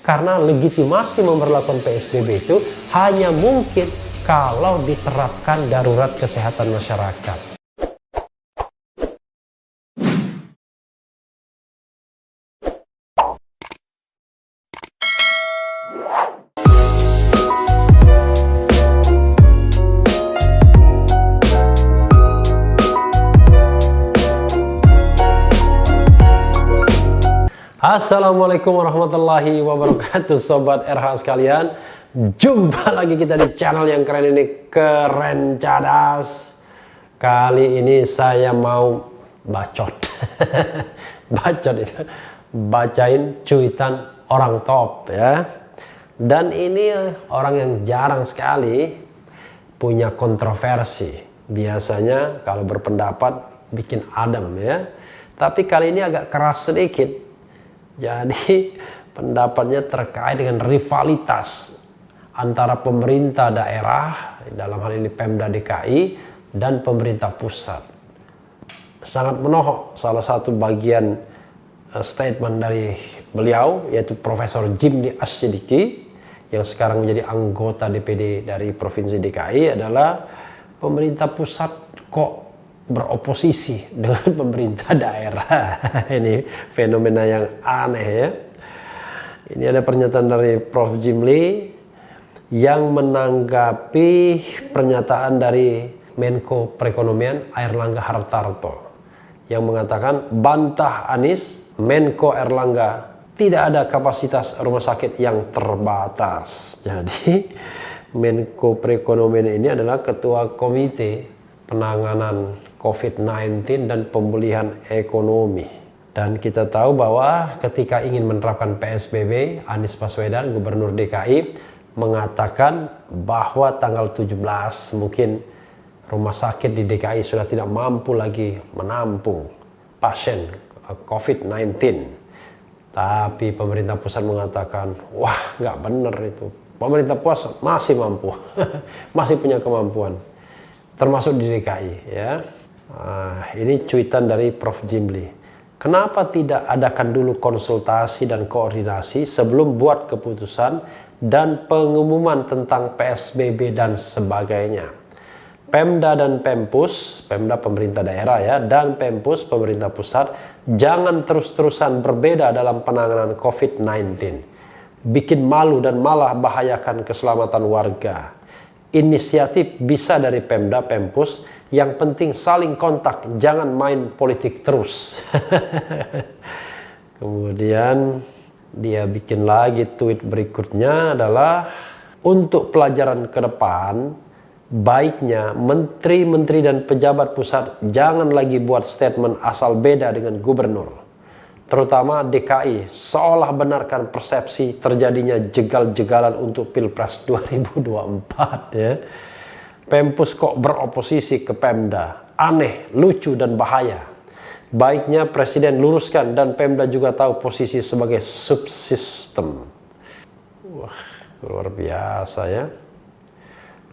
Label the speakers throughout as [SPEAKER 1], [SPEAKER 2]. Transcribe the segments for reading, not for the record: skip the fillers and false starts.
[SPEAKER 1] Karena legitimasi memberlakukan PSBB itu hanya mungkin kalau diterapkan darurat kesehatan masyarakat. Assalamualaikum warahmatullahi wabarakatuh, Sobat RH sekalian. Jumpa lagi kita di channel yang keren ini, Keren Cadas. Kali ini saya mau bacot. Bacot itu bacain cuitan orang top ya. Dan ini orang yang jarang sekali punya kontroversi. Biasanya kalau berpendapat bikin adem ya. Tapi kali ini agak keras sedikit. Jadi pendapatnya terkait dengan rivalitas antara pemerintah daerah, dalam hal ini Pemda DKI, dan pemerintah pusat. Sangat menohok salah satu bagian statement dari beliau, yaitu Profesor Jimli Asyidiki, yang sekarang menjadi anggota DPD dari Provinsi DKI, adalah pemerintah pusat kok beroposisi dengan pemerintah daerah. Ini fenomena yang aneh ya. Ini ada pernyataan dari Prof. Jimli yang menanggapi pernyataan dari Menko Perekonomian Airlangga Hartarto yang mengatakan bantah Anies, Menko Airlangga tidak ada kapasitas rumah sakit yang terbatas. Jadi Menko Perekonomian ini adalah ketua komite penanganan COVID-19 dan pemulihan ekonomi. Dan kita tahu bahwa ketika ingin menerapkan PSBB, Anies Baswedan, Gubernur DKI, mengatakan bahwa tanggal 17 mungkin rumah sakit di DKI sudah tidak mampu lagi menampung pasien COVID-19. Tapi pemerintah pusat mengatakan, wah nggak benar itu. Pemerintah pusat masih mampu, masih punya kemampuan. Termasuk di DKI ya. Ini cuitan dari Prof. Jimli. Kenapa tidak adakan dulu konsultasi dan koordinasi sebelum buat keputusan dan pengumuman tentang PSBB dan sebagainya? Pemda dan Pempus, Pemda pemerintah daerah ya, dan Pempus pemerintah pusat, jangan terus-terusan berbeda dalam penanganan COVID-19. Bikin malu dan malah bahayakan keselamatan warga. Inisiatif bisa dari Pemda, Pempus, yang penting saling kontak, jangan main politik terus. Kemudian dia bikin lagi tweet berikutnya adalah, untuk pelajaran ke depan, baiknya menteri-menteri dan pejabat pusat jangan lagi buat statement asal beda dengan gubernur. Terutama DKI seolah benarkan persepsi terjadinya jegal-jegalan untuk Pilpres 2024 ya. Pempus kok beroposisi ke Pemda, aneh, lucu dan bahaya. Baiknya Presiden luruskan dan Pemda juga tahu posisi sebagai subsistem. Wah, luar biasa ya.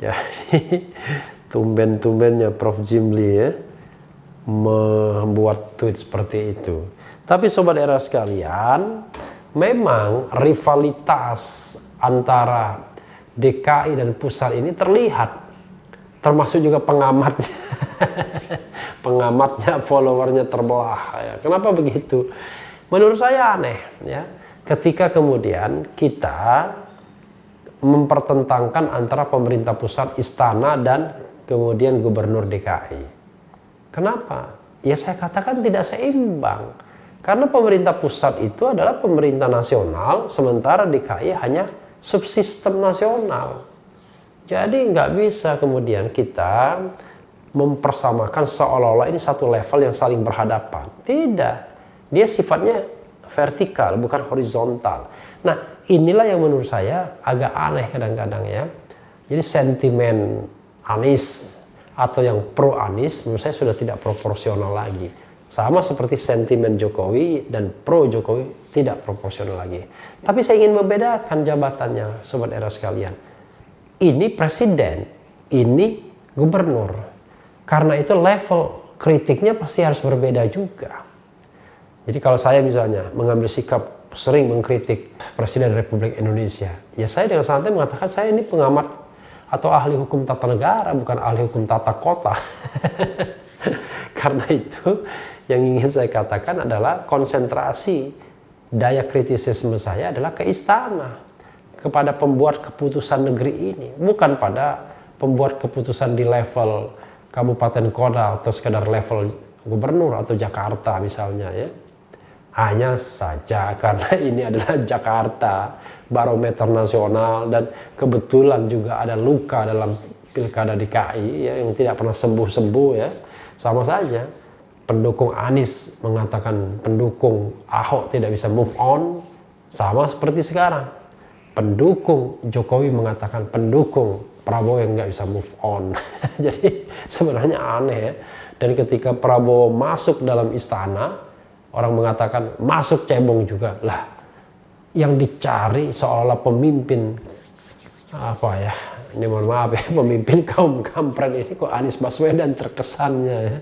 [SPEAKER 1] Jadi tumben-tumbennya Prof. Jimli ya membuat tweet seperti itu. Tapi Sobat Era sekalian, memang rivalitas antara DKI dan pusat ini terlihat. Termasuk juga pengamatnya. Pengamatnya, followernya terbelah ya. Kenapa begitu? Menurut saya aneh ya. Ketika kemudian kita mempertentangkan antara pemerintah pusat, istana, dan kemudian gubernur DKI. Kenapa? Ya saya katakan tidak seimbang. Karena pemerintah pusat itu adalah pemerintah nasional, sementara DKI hanya subsistem nasional. Jadi nggak bisa kemudian kita mempersamakan seolah-olah ini satu level yang saling berhadapan. Tidak. Dia sifatnya vertikal, bukan horizontal. Nah, inilah yang menurut saya agak aneh kadang-kadang ya. Jadi sentimen Anies atau yang pro Anies menurut saya sudah tidak proporsional lagi. Sama seperti sentimen Jokowi dan pro Jokowi tidak proporsional lagi. Tapi saya ingin membedakan jabatannya, Sobat Era sekalian. Ini presiden, ini gubernur. Karena itu level kritiknya pasti harus berbeda juga. Jadi kalau saya misalnya mengambil sikap sering mengkritik Presiden Republik Indonesia. Ya saya dengan santai mengatakan saya ini pengamat atau ahli hukum tata negara, bukan ahli hukum tata kota. Karena itu yang ingin saya katakan adalah konsentrasi daya kritisisme saya adalah ke istana, kepada pembuat keputusan negeri ini, bukan pada pembuat keputusan di level kabupaten kota atau sekedar level gubernur atau Jakarta misalnya ya. Hanya saja karena ini adalah Jakarta, barometer nasional, dan kebetulan juga ada luka dalam pilkada DKI ya, yang tidak pernah sembuh-sembuh ya. Sama saja pendukung Anies mengatakan pendukung Ahok tidak bisa move on, sama seperti sekarang pendukung Jokowi mengatakan pendukung Prabowo yang nggak bisa move on. Jadi sebenarnya aneh ya. Dan ketika Prabowo masuk dalam istana, orang mengatakan masuk cebong juga lah. Yang dicari seolah-olah pemimpin apa ya? Ini mohon maaf ya, pemimpin kaum kampret ini kok Anies Baswedan terkesannya ya.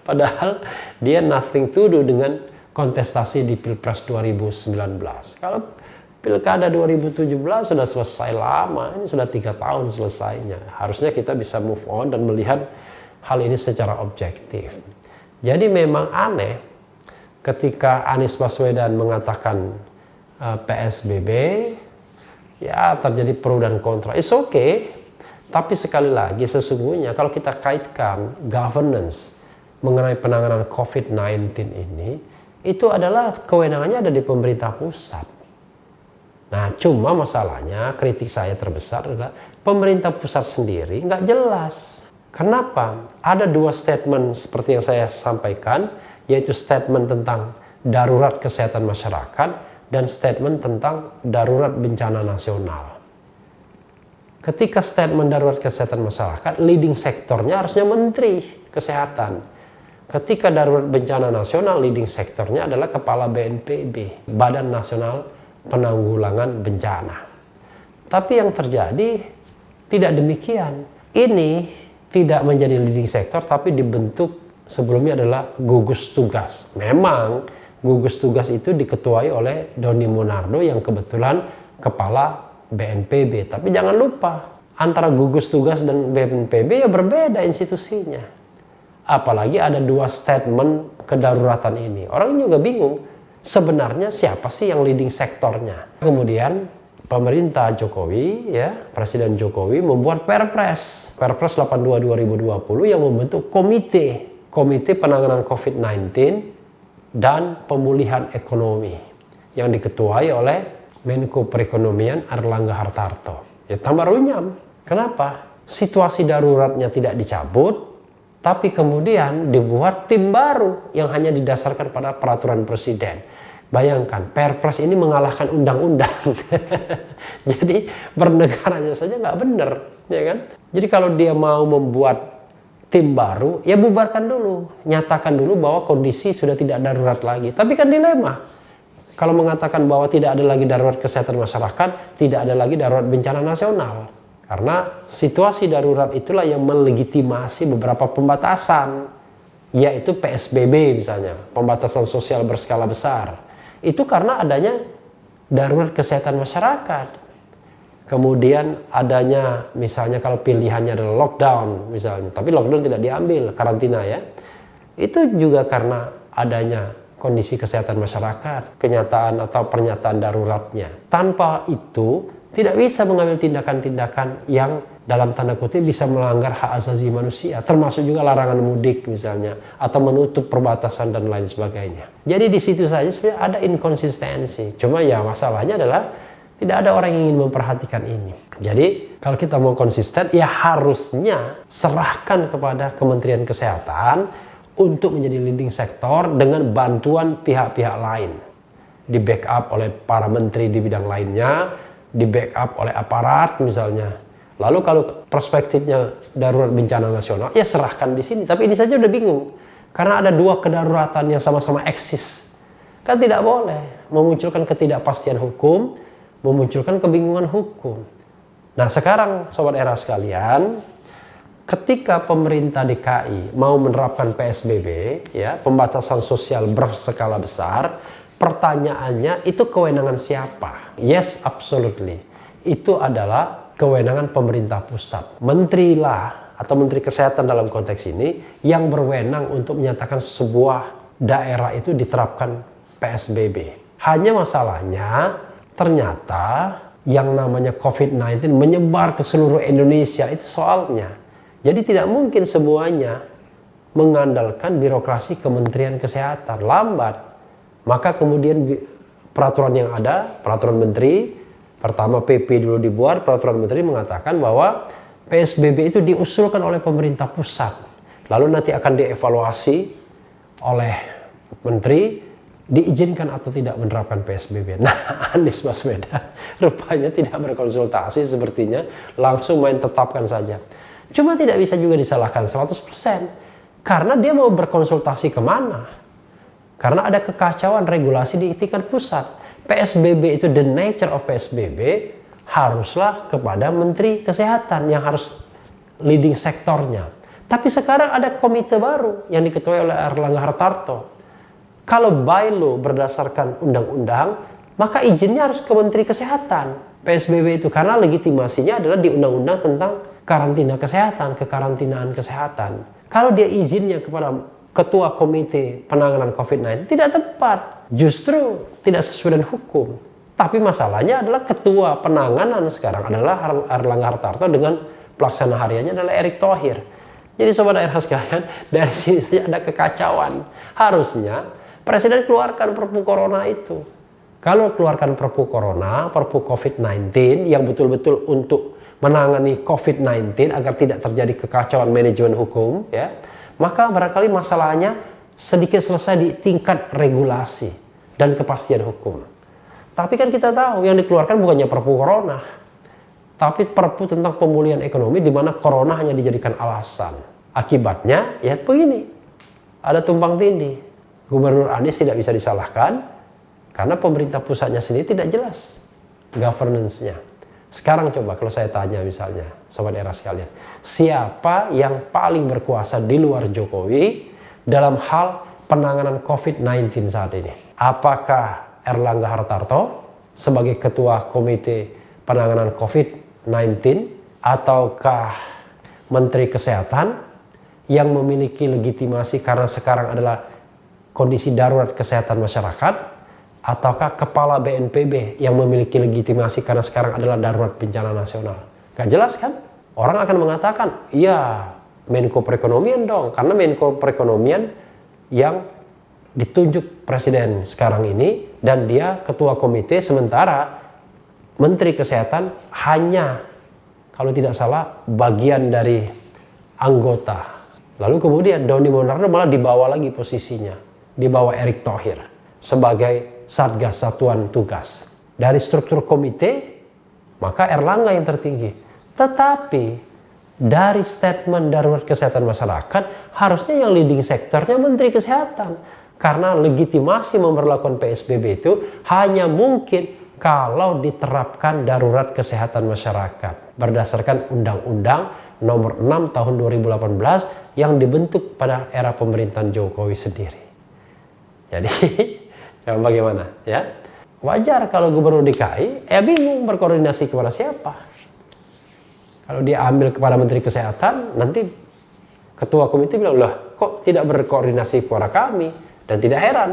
[SPEAKER 1] Padahal dia nothing to do dengan kontestasi di Pilpres 2019. Kalau Pilkada 2017 sudah selesai lama, ini sudah 3 tahun selesainya. Harusnya kita bisa move on dan melihat hal ini secara objektif. Jadi memang aneh ketika Anies Baswedan mengatakan PSBB, ya terjadi pro dan kontra. It's okay, tapi sekali lagi sesungguhnya kalau kita kaitkan governance mengenai penanganan COVID-19 ini, itu adalah kewenangannya ada di pemerintah pusat. Nah, cuma masalahnya kritik saya terbesar adalah pemerintah pusat sendiri nggak jelas. Kenapa? Ada 2 statement seperti yang saya sampaikan, yaitu statement tentang darurat kesehatan masyarakat dan statement tentang darurat bencana nasional. Ketika statement darurat kesehatan masyarakat, leading sektornya harusnya Menteri Kesehatan. Ketika darurat bencana nasional, leading sektornya adalah Kepala BNPB, Badan Nasional Penanggulangan Bencana. Tapi yang terjadi tidak demikian. Ini tidak menjadi leading sektor, tapi dibentuk sebelumnya adalah gugus tugas. Memang gugus tugas itu diketuai oleh Doni Monardo yang kebetulan kepala BNPB. Tapi jangan lupa, antara gugus tugas dan BNPB ya berbeda institusinya. Apalagi ada 2 statement kedaruratan ini. Orang juga bingung, sebenarnya siapa sih yang leading sektornya? Kemudian pemerintah Jokowi, ya, Presiden Jokowi membuat Perpres 82 2020 yang membentuk komite penanganan COVID-19 dan pemulihan ekonomi yang diketuai oleh Menko Perekonomian Airlangga Hartarto. Ya tambah runyam. Kenapa? Situasi daruratnya tidak dicabut, tapi kemudian dibuat tim baru yang hanya didasarkan pada peraturan presiden. Bayangkan, Perpres ini mengalahkan undang-undang. Jadi bernegaranya saja nggak benar, ya kan? Jadi kalau dia mau membuat tim baru, ya bubarkan dulu, nyatakan dulu bahwa kondisi sudah tidak darurat lagi. Tapi kan dilema. Kalau mengatakan bahwa tidak ada lagi darurat kesehatan masyarakat, tidak ada lagi darurat bencana nasional. Karena situasi darurat itulah yang melegitimasi beberapa pembatasan, yaitu PSBB misalnya, pembatasan sosial berskala besar. Itu karena adanya darurat kesehatan masyarakat. Kemudian adanya misalnya kalau pilihannya adalah lockdown misalnya, tapi lockdown tidak diambil, karantina ya. Itu juga karena adanya kondisi kesehatan masyarakat, kenyataan atau pernyataan daruratnya. Tanpa itu tidak bisa mengambil tindakan-tindakan yang dalam tanda kutip bisa melanggar hak asasi manusia, termasuk juga larangan mudik misalnya, atau menutup perbatasan dan lain sebagainya. Jadi di situ saja sebenarnya ada inkonsistensi. Cuma ya masalahnya adalah tidak ada orang yang ingin memperhatikan ini. Jadi kalau kita mau konsisten, ya harusnya serahkan kepada Kementerian Kesehatan untuk menjadi leading sektor dengan bantuan pihak-pihak lain. Di backup oleh para menteri di bidang lainnya, di backup oleh aparat misalnya. Lalu kalau perspektifnya darurat bencana nasional, ya serahkan di sini. Tapi ini saja udah bingung. Karena ada 2 kedaruratan yang sama-sama eksis. Kan tidak boleh memunculkan ketidakpastian hukum, memunculkan kebingungan hukum. Nah sekarang Sobat Era sekalian, ketika pemerintah DKI mau menerapkan PSBB, ya, pembatasan sosial berskala besar, Pertanyaannya, itu kewenangan siapa? Yes, absolutely. Itu adalah kewenangan pemerintah pusat. Menteri lah, atau Menteri Kesehatan dalam konteks ini, yang berwenang untuk menyatakan sebuah daerah itu diterapkan PSBB. Hanya masalahnya, ternyata yang namanya COVID-19 menyebar ke seluruh Indonesia, itu soalnya. Jadi tidak mungkin semuanya mengandalkan birokrasi Kementerian Kesehatan, lambat. Maka kemudian peraturan yang ada, peraturan menteri, pertama PP dulu dibuat, peraturan menteri mengatakan bahwa PSBB itu diusulkan oleh pemerintah pusat. Lalu nanti akan dievaluasi oleh menteri, diizinkan atau tidak menerapkan PSBB. Nah, Anies Baswedan rupanya tidak berkonsultasi sepertinya, langsung main tetapkan saja. Cuma tidak bisa juga disalahkan 100%. Karena dia mau berkonsultasi kemana? Karena ada kekacauan regulasi di tingkat pusat. PSBB itu, the nature of PSBB, haruslah kepada Menteri Kesehatan yang harus leading sektornya. Tapi sekarang ada komite baru yang diketuai oleh Erlangga Hartarto. Kalau by law berdasarkan undang-undang, maka izinnya harus ke Menteri Kesehatan. PSBB itu karena legitimasinya adalah di undang-undang tentang karantina kesehatan, kekarantinaan kesehatan. Kalau dia izinnya kepada Ketua Komite Penanganan COVID-19, tidak tepat. Justru tidak sesuai dengan hukum. Tapi masalahnya adalah Ketua Penanganan sekarang adalah Erlangga Hartarto, dengan pelaksana hariannya adalah Erick Thohir. Jadi sobat daerah sekalian, dari sini saja ada kekacauan. Harusnya Presiden keluarkan Perpu Corona itu. Kalau keluarkan Perpu Corona, Perpu COVID-19 yang betul-betul untuk menangani COVID-19 agar tidak terjadi kekacauan manajemen hukum, ya, maka barangkali masalahnya sedikit selesai di tingkat regulasi dan kepastian hukum. Tapi kan kita tahu yang dikeluarkan bukannya Perpu Corona, tapi Perpu tentang pemulihan ekonomi, di mana Corona hanya dijadikan alasan. Akibatnya ya begini, ada tumpang tindih. Gubernur Anies tidak bisa disalahkan karena pemerintah pusatnya sendiri tidak jelas governance-nya. Sekarang coba kalau saya tanya misalnya, sobat daerah sekalian, siapa yang paling berkuasa di luar Jokowi dalam hal penanganan COVID-19 saat ini? Apakah Erlangga Hartarto sebagai Ketua Komite Penanganan COVID-19, ataukah Menteri Kesehatan yang memiliki legitimasi karena sekarang adalah kondisi darurat kesehatan masyarakat, ataukah Kepala BNPB yang memiliki legitimasi karena sekarang adalah darurat bencana nasional? Gak jelas kan? Orang akan mengatakan, iya Menko Perekonomian dong, karena Menko Perekonomian yang ditunjuk Presiden sekarang ini, dan dia Ketua Komite, sementara Menteri Kesehatan hanya, kalau tidak salah, bagian dari anggota. Lalu kemudian Doni Monardo malah dibawa lagi posisinya, dibawa Erick Thohir sebagai Satgas Satuan Tugas. Dari struktur komite, maka Erlangga yang tertinggi. Tetapi dari statement darurat kesehatan masyarakat, harusnya yang leading sektornya Menteri Kesehatan. Karena legitimasi memperlakukan PSBB itu hanya mungkin kalau diterapkan darurat kesehatan masyarakat berdasarkan Undang-Undang Nomor 6 Tahun 2018 yang dibentuk pada era pemerintahan Jokowi sendiri. Jadi, coba bagaimana ya? Wajar kalau Gubernur DKI bingung berkoordinasi kepada siapa. Kalau dia ambil kepada Menteri Kesehatan, nanti Ketua Komite bilang, lah kok tidak berkoordinasi kepada kami? Dan tidak heran,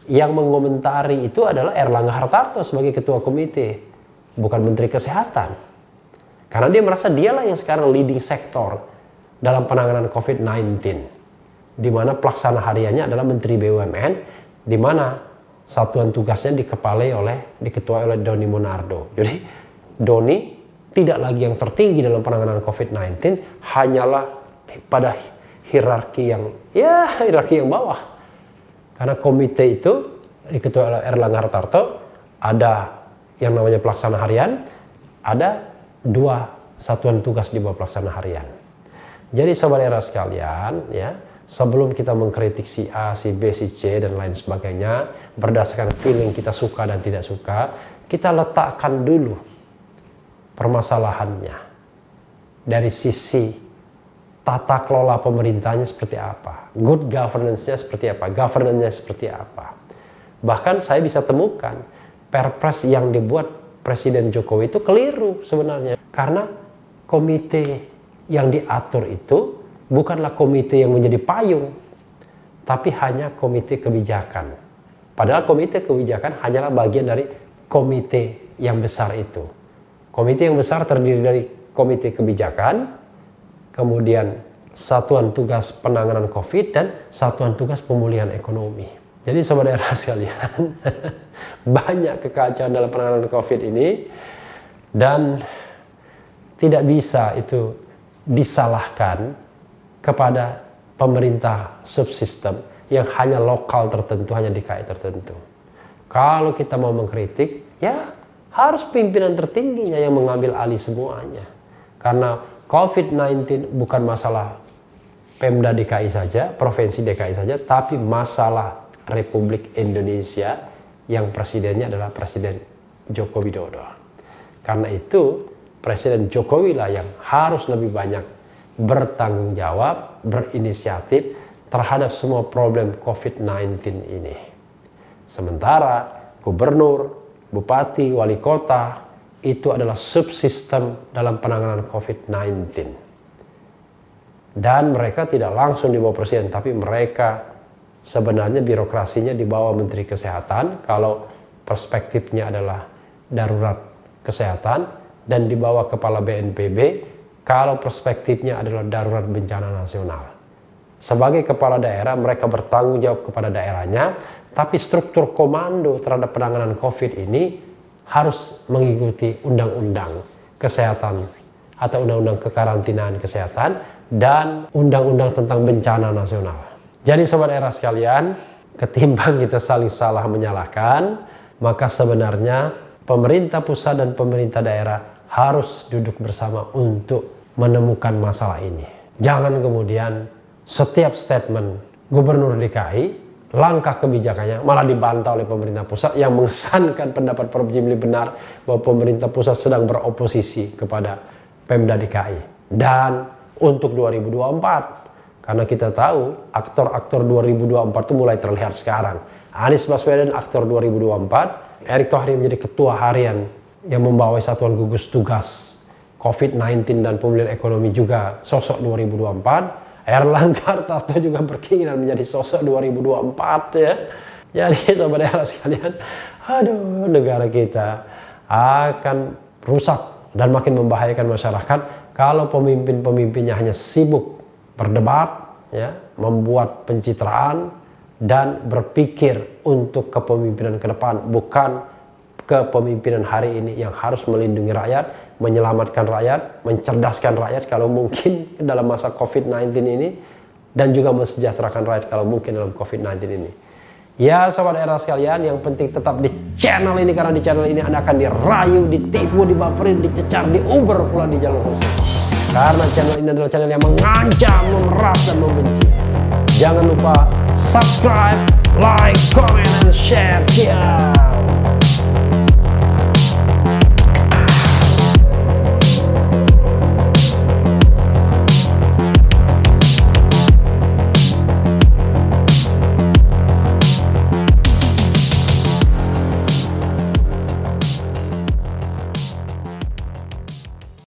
[SPEAKER 1] yang mengomentari itu adalah Erlangga Hartarto sebagai Ketua Komite, bukan Menteri Kesehatan. Karena dia merasa dialah yang sekarang leading sektor dalam penanganan COVID-19, di mana pelaksana hariannya adalah Menteri BUMN, di mana satuan tugasnya diketuai oleh Doni Monardo. Jadi Doni tidak lagi yang tertinggi dalam penanganan COVID-19, hanyalah pada hierarki yang bawah. Karena komite itu diketuai oleh Erlangga Hartarto, ada yang namanya pelaksana harian, ada 2 satuan tugas di bawah pelaksana harian. Jadi sobat daerah sekalian, ya, sebelum kita mengkritik si A, si B, si C dan lain sebagainya berdasarkan feeling kita suka dan tidak suka, kita letakkan dulu permasalahannya dari sisi tata kelola pemerintahnya seperti apa, good governance-nya seperti apa, governance-nya seperti apa. Bahkan saya bisa temukan Perpres yang dibuat Presiden Jokowi itu keliru sebenarnya. Karena komite yang diatur itu bukanlah komite yang menjadi payung, tapi hanya komite kebijakan. Padahal komite kebijakan hanyalah bagian dari komite yang besar itu. Komite yang besar terdiri dari komite kebijakan, kemudian satuan tugas penanganan COVID, dan satuan tugas pemulihan ekonomi. Jadi sobat era sekalian, banyak kekacauan dalam penanganan COVID ini, dan tidak bisa itu disalahkan kepada pemerintah subsistem yang hanya lokal tertentu, hanya DKI tertentu. Kalau kita mau mengkritik, ya harus pimpinan tertingginya yang mengambil alih semuanya. Karena COVID-19 bukan masalah Pemda DKI saja, Provinsi DKI saja, tapi masalah Republik Indonesia yang presidennya adalah Presiden Joko Widodo. Karena itu, Presiden Jokowi lah yang harus lebih banyak bertanggung jawab, berinisiatif terhadap semua problem COVID-19 ini. Sementara gubernur, bupati, wali kota itu adalah subsistem dalam penanganan COVID-19. Dan mereka tidak langsung di bawah presiden, tapi mereka sebenarnya birokrasinya di bawah Menteri Kesehatan kalau perspektifnya adalah darurat kesehatan, dan di bawah kepala BNPB kalau perspektifnya adalah darurat bencana nasional. Sebagai kepala daerah, mereka bertanggung jawab kepada daerahnya, tapi struktur komando terhadap penanganan COVID ini harus mengikuti undang-undang kesehatan atau undang-undang kekarantinaan kesehatan dan undang-undang tentang bencana nasional. Jadi sobat era sekalian, ketimbang kita saling salah menyalahkan, maka sebenarnya pemerintah pusat dan pemerintah daerah harus duduk bersama untuk menemukan masalah ini. Jangan kemudian setiap statement gubernur DKI, langkah kebijakannya malah dibantah oleh pemerintah pusat yang mengesankan pendapat Prof. Jimli benar bahwa pemerintah pusat sedang beroposisi kepada Pemda DKI. Dan untuk 2024, karena kita tahu aktor-aktor 2024 itu mulai terlihat sekarang. Anies Baswedan aktor 2024, Erick Thohir menjadi ketua harian yang membawa satuan gugus tugas COVID-19 dan pemulihan ekonomi juga sosok 2024. Erlangga Hartarto juga berkeinginan menjadi sosok 2024 ya. Jadi sobat era sekalian, aduh, negara kita akan rusak dan makin membahayakan masyarakat kalau pemimpin-pemimpinnya hanya sibuk berdebat ya, membuat pencitraan dan berpikir untuk kepemimpinan ke depan, bukan kepemimpinan hari ini yang harus melindungi rakyat, menyelamatkan rakyat, mencerdaskan rakyat kalau mungkin dalam masa COVID-19 ini, dan juga mensejahterakan rakyat kalau mungkin dalam COVID-19 ini. Ya sobat era sekalian, yang penting tetap di channel ini, karena di channel ini Anda akan dirayu, ditipu, dibaperin, dicecar, diuber pula di jalur khusus. Karena channel ini adalah channel yang mengancam, memeras, dan membenci. Jangan lupa subscribe, like, comment, and share. Ciao.